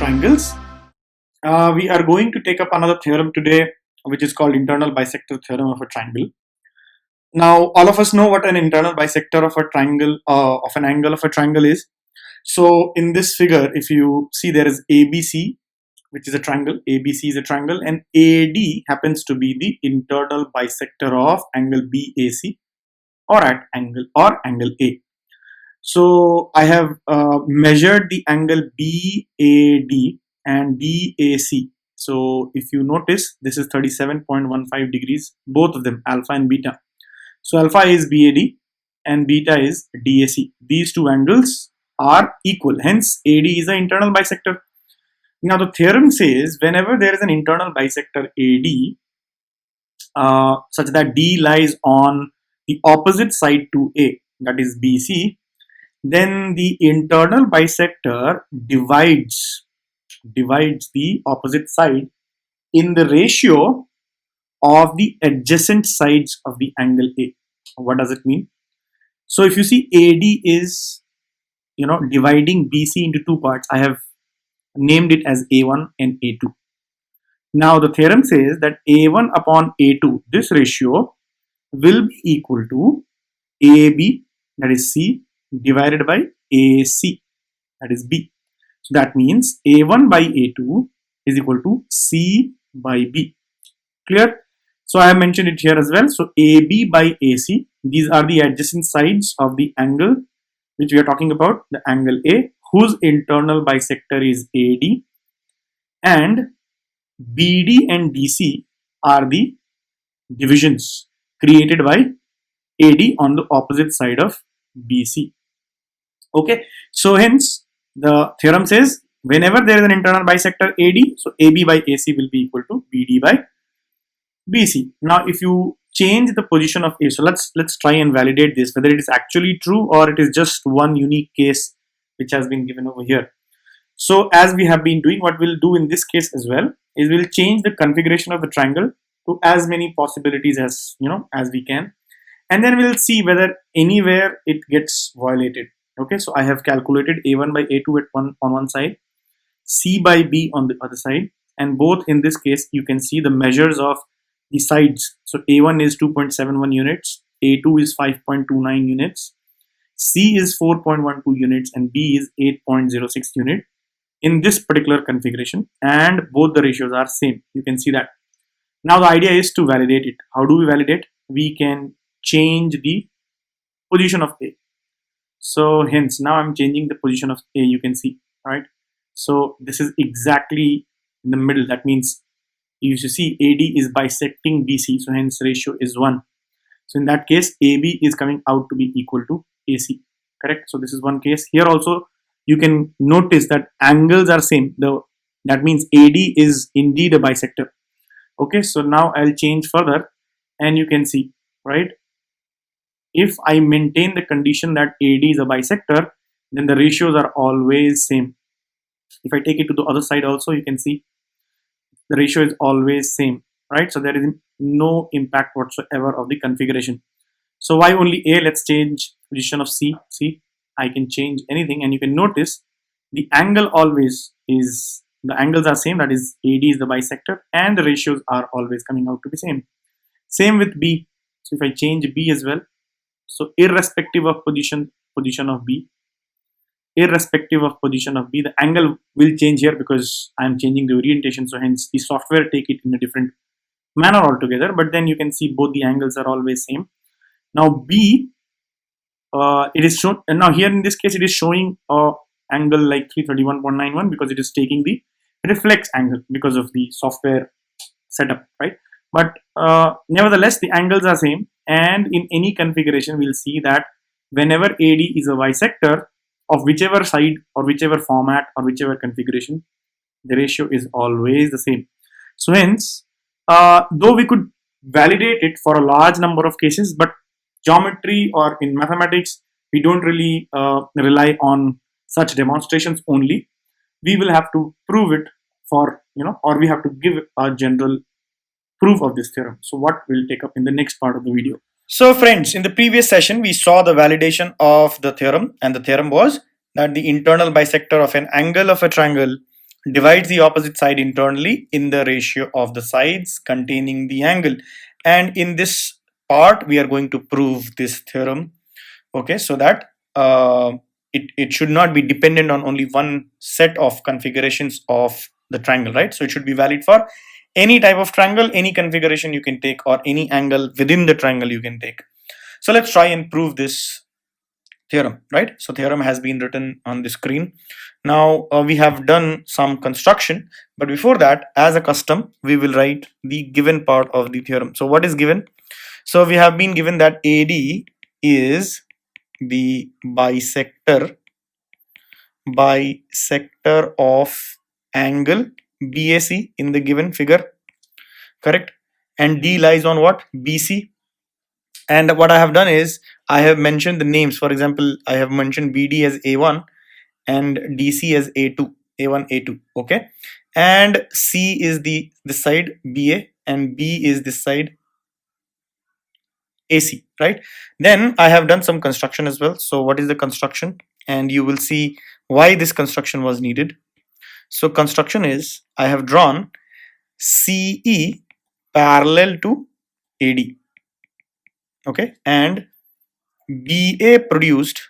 triangles. We are going to take up another theorem today, which is called internal bisector theorem of a triangle. Now, all of us know what an internal bisector of a triangle, of an angle of a triangle is. So, in this figure, if you see, there is ABC, which is a triangle. ABC is a triangle, and AD happens to be the internal bisector of angle BAC, or at angle A. So I have measured the angle BAD and BAC. So if you notice, this is 37.15 degrees, both of them, alpha and beta. So alpha is BAD and beta is DAC. These two angles are equal. Hence, AD is an internal bisector. Now the theorem says whenever there is an internal bisector AD, such that D lies on the opposite side to A, that is BC, then the internal bisector divides the opposite side in the ratio of the adjacent sides of the angle A. What does it mean? So if you see, AD is dividing BC into two parts. I have named it as A1 and A2. Now the theorem says that A1 upon A2, this ratio will be equal to AB, that is C, divided by AC, that is B. So that means A1 by A2 is equal to C by B. Clear? So I have mentioned it here as well. So AB by AC, these are the adjacent sides of the angle which we are talking about, the angle A, whose internal bisector is AD, and BD and DC are the divisions created by AD on the opposite side of BC. Okay, so hence the theorem says whenever there is an internal bisector AD, so AB by AC will be equal to BD by BC. Now if you change the position of A, so let's try and validate this, whether it is actually true or it is just one unique case which has been given over here. So as we have been doing, what we'll do in this case as well is we'll change the configuration of the triangle to as many possibilities as we can, and then we'll see whether anywhere it gets violated. Okay, so I have calculated A1 by A2 on one side, C by B on the other side, and both in this case you can see the measures of the sides. So A1 is 2.71 units, A2 is 5.29 units, C is 4.12 units, and B is 8.06 unit in this particular configuration, and both the ratios are same. You can see that. Now the idea is to validate it. How do we validate? We can change the position of A. So hence now I'm changing the position of A, you can see, right? So this is exactly in the middle. That means you see AD is bisecting BC, so hence ratio is 1. So in that case, AB is coming out to be equal to AC, correct? So this is one case. Here also you can notice that angles are same. That means AD is indeed a bisector. Okay, so now I'll change further and you can see, right? If I maintain the condition that AD is a bisector, then the ratios are always same. If I take it to the other side also, you can see the ratio is always same, right? So there is no impact whatsoever of the configuration. So why only A? Let's change position of C. See, I can change anything, and you can notice the angle always is, the angles are same, that is AD is the bisector, and the ratios are always coming out to be same. Same with B. So if I change B as well, so irrespective of position of B, the angle will change here because I am changing the orientation, so hence the software take it in a different manner altogether, but then you can see both the angles are always same. Now B, it is shown, and now here in this case it is showing angle like 331.91 because it is taking the reflex angle because of the software setup, right? But nevertheless the angles are same, and in any configuration we'll see that whenever AD is a bisector of whichever side or whichever format or whichever configuration, the ratio is always the same. So hence, though we could validate it for a large number of cases, but geometry or in mathematics, we don't really rely on such demonstrations only. We will have to prove it for, or we have to give a general proof of this theorem. So what we'll take up in the next part of the video. So friends, in the previous session, we saw the validation of the theorem, and the theorem was that the internal bisector of an angle of a triangle divides the opposite side internally in the ratio of the sides containing the angle. And in this part we are going to prove this theorem, okay, so that it should not be dependent on only one set of configurations of the triangle, right? So it should be valid for any type of triangle, any configuration you can take, or any angle within the triangle you can take. So let's try and prove this theorem, right? So theorem has been written on the screen. Now we have done some construction, but before that, as a custom, we will write the given part of the theorem. So what is given? So we have been given that AD is the bisector of angle BAC in the given figure, correct? And D lies on what? BC. And what I have done is I have mentioned the names. For example, I have mentioned BD as A1 and DC as A2, A1, A2, okay? And C is this side BA and B is this side AC, right? Then I have done some construction as well. So what is the construction? And you will see why this construction was needed. So construction is I have drawn CE parallel to AD, okay, and BA produced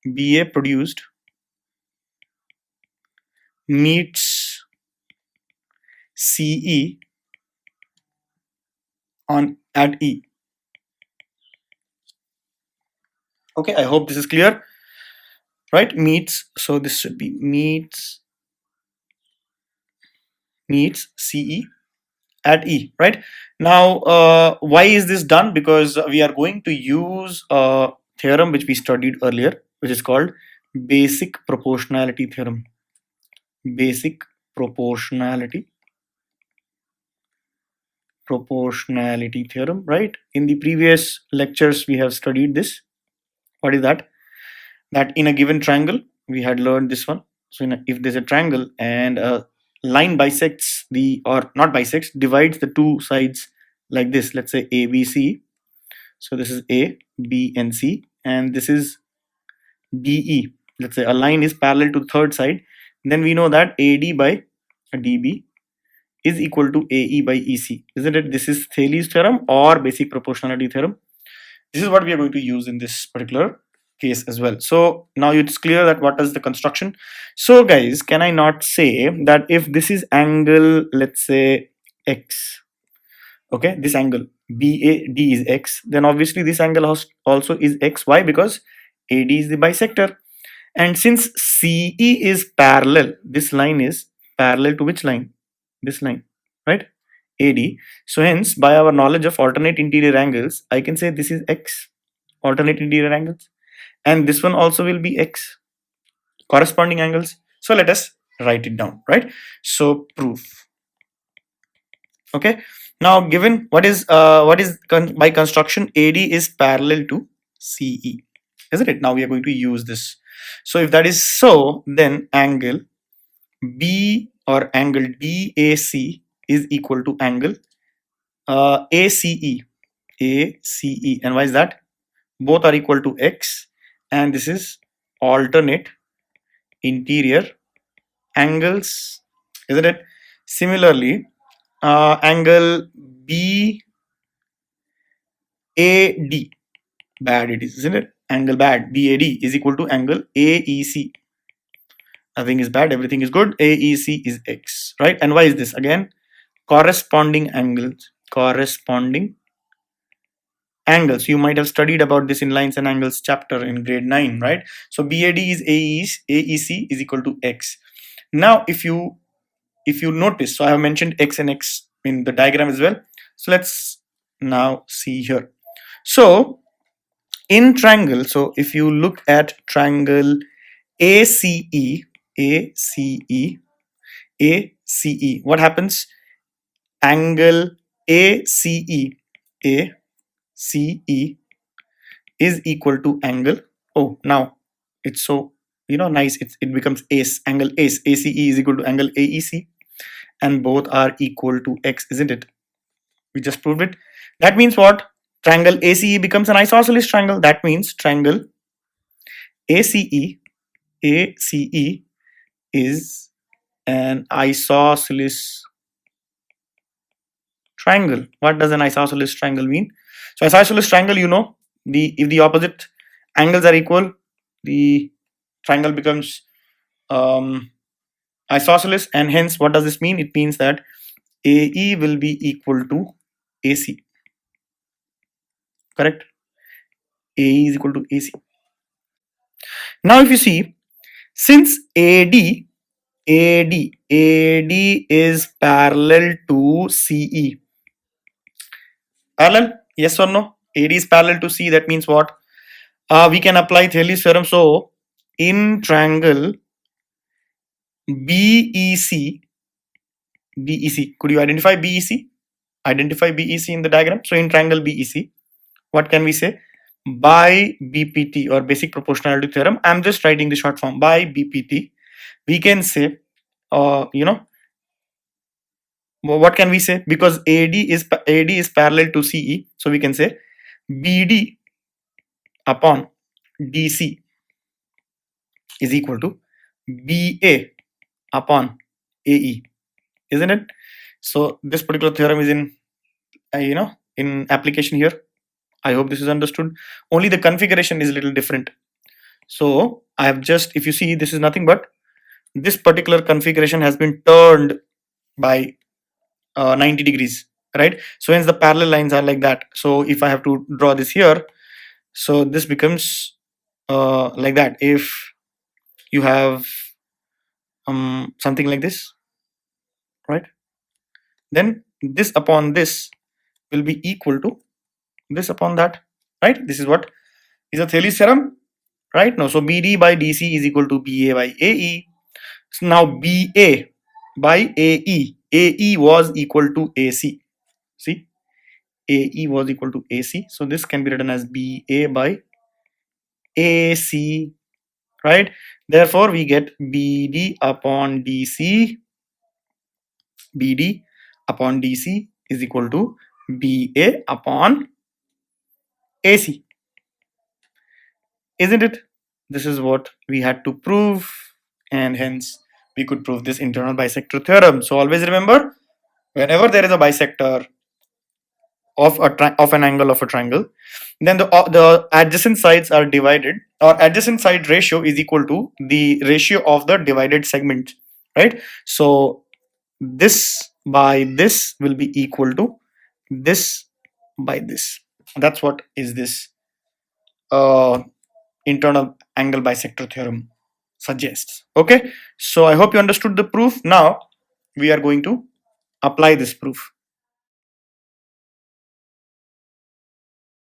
meets CE at E. Okay, I hope this is clear, right? Meets, so this should be meets CE at E, right? Now why is this done? Because we are going to use a theorem which we studied earlier, which is called basic proportionality theorem. Basic proportionality theorem, right? In the previous lectures we have studied this. What is that? That in a given triangle, we had learned this one. So if there's a triangle and a line bisects or not bisects, divides the two sides like this, let's say ABC. So this is A, B and C, and this is DE. Let's say a line is parallel to the third side, then we know that AD by DB is equal to AE by EC, isn't it? This is Thales theorem or basic proportionality theorem. This is what we are going to use in this particular case as well. So now it's clear that what is the construction. So guys, can I not say that if this is angle, let's say X, okay, this angle BAD is X, then obviously this angle also is X. Why? Because AD is the bisector, and since CE is parallel, this line is parallel to which line? This line, right? AD. So hence, by our knowledge of alternate interior angles, I can say this is X, alternate interior angles, and this one also will be X, corresponding angles. So let us write it down, right? So proof. Okay. Now given what is by construction, AD is parallel to CE, isn't it? Now we are going to use this. So if that is so, then angle B or angle DAC is equal to angle ACE. And why is that? Both are equal to X, and this is alternate interior angles, isn't it? Similarly, angle BAD, bad it is, isn't it? Angle BAD is equal to angle AEC. Nothing is bad, everything is good. AEC is X, right? And why is this? Again, corresponding angles. You might have studied about this in lines and angles chapter in grade 9, right? So BAD is AEC is equal to X. Now if you notice, so I have mentioned X and X in the diagram as well. So let's now see here. So in triangle, so if you look at triangle ACE, what happens? Angle ACE is equal to angle, oh, now it's so nice, it becomes ACE, angle ACE is equal to angle AEC, and both are equal to X, isn't it? We just proved it. That means what? Triangle ACE becomes an isosceles triangle. That means triangle ACE is an isosceles triangle. What does an isosceles triangle mean? So isosceles triangle, you know, if the opposite angles are equal, the triangle becomes isosceles, and hence what does this mean? It means that AE will be equal to AC. Correct? AE is equal to AC. Now if you see, since AD is parallel to CE. Parallel? Yes or no? AD is parallel to C. That means what? We can apply Thales theorem. So in triangle BEC, could you identify BEC? Identify BEC in the diagram. So in triangle BEC, what can we say? By BPT, or basic proportionality theorem. I'm just writing the short form. By BPT, we can say, you know, what can we say? Because AD is parallel to CE, so we can say BD upon DC is equal to BA upon AE, isn't it? So this particular theorem is in in application here. I hope this is understood. Only the configuration is a little different. So I have just, if you see, this is nothing but this particular configuration has been turned by 90 degrees, right? So hence the parallel lines are like that. So if I have to draw this here, so this becomes like that. If you have something like this, right, then this upon this will be equal to this upon that, right? This is what is a Thales theorem, right? Now, so BD by DC is equal to BA by AE. So now BA by AE was equal to AC. See, AE was equal to AC. So this can be written as BA by AC, right? Therefore, we get BD upon DC. BD upon DC is equal to BA upon AC. Isn't it? This is what we had to prove, and hence we could prove this internal bisector theorem. So always remember, whenever there is a bisector of an angle of a triangle, then the adjacent sides are divided, or adjacent side ratio is equal to the ratio of the divided segment, right? So this by this will be equal to this by this. That's what is this internal angle bisector theorem suggests. Okay, so I hope you understood the proof. Now we are going to apply this proof.